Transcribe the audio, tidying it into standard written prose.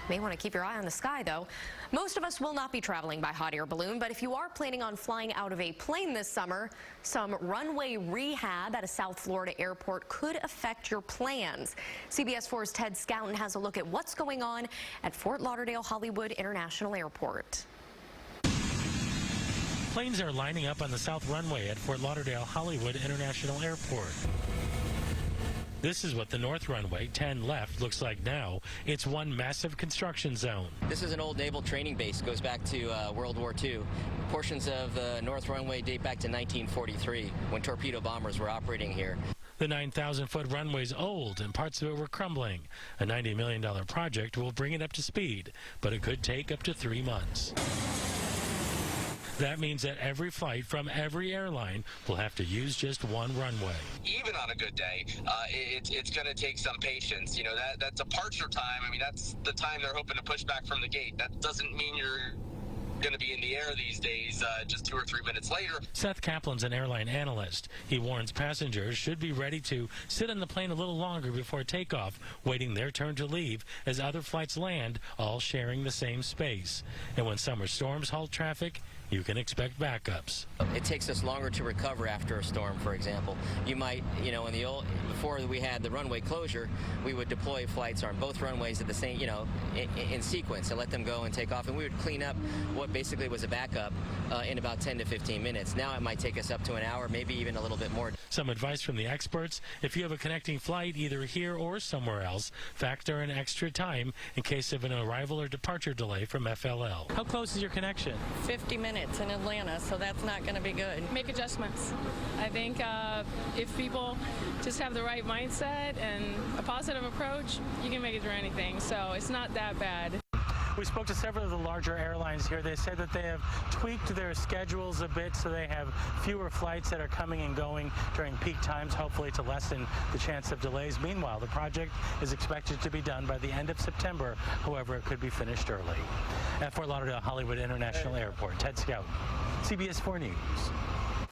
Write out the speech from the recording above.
May want to keep your eye on the sky, though. Most of us will not be traveling by hot air balloon, but if you are planning on flying out of a plane this summer, some runway rehab at a South Florida airport could affect your plans. CBS 4's Ted Kaplan has a look at what's going on at Fort Lauderdale-Hollywood International Airport. Planes are lining up on the south runway at Fort Lauderdale-Hollywood International Airport. This is what the north runway, 10 left, looks like now. It's one massive construction zone. This is an old naval training base. Goes back to World War II. Portions of the north runway date back to 1943 when torpedo bombers were operating here. The 9,000-foot runway's old and parts of it were crumbling. A $90 million project will bring it up to speed, but it could take up to 3 months. That means that every flight from every airline will have to use just one runway. Even on a good day, it's going to take some patience. You know, that departure time, I mean, that's the time they're hoping to push back from the gate. That doesn't mean you're going to be in the air these days just 2 or 3 minutes later. Seth Kaplan's an airline analyst. He warns passengers should be ready to sit on the plane a little longer before takeoff, waiting their turn to leave as other flights land, all sharing the same space. And when summer storms halt traffic, you can expect backups. It takes us longer to recover after a storm, for example. You might, you know, before we had the runway closure, we would deploy flights on both runways at the same, you know, in sequence and let them go and take off. And we would clean up what basically was a backup in about 10 to 15 minutes. Now it might take us up to an hour, maybe even a little bit more. Some advice from the experts: if you have a connecting flight either here or somewhere else, factor in extra time in case of an arrival or departure delay from FLL. How close is your connection? 50 minutes in Atlanta, so that's not going to be good. Make adjustments. I think if people just have the right mindset and a positive approach, you can make it through anything, so it's not that bad. We spoke to several of the larger airlines here. They said that they have tweaked their schedules a bit so they have fewer flights that are coming and going during peak times, hopefully to lessen the chance of delays. Meanwhile, the project is expected to be done by the end of September. However, it could be finished early. At Fort Lauderdale-Hollywood International Airport, Ted Kaplan, CBS 4 News.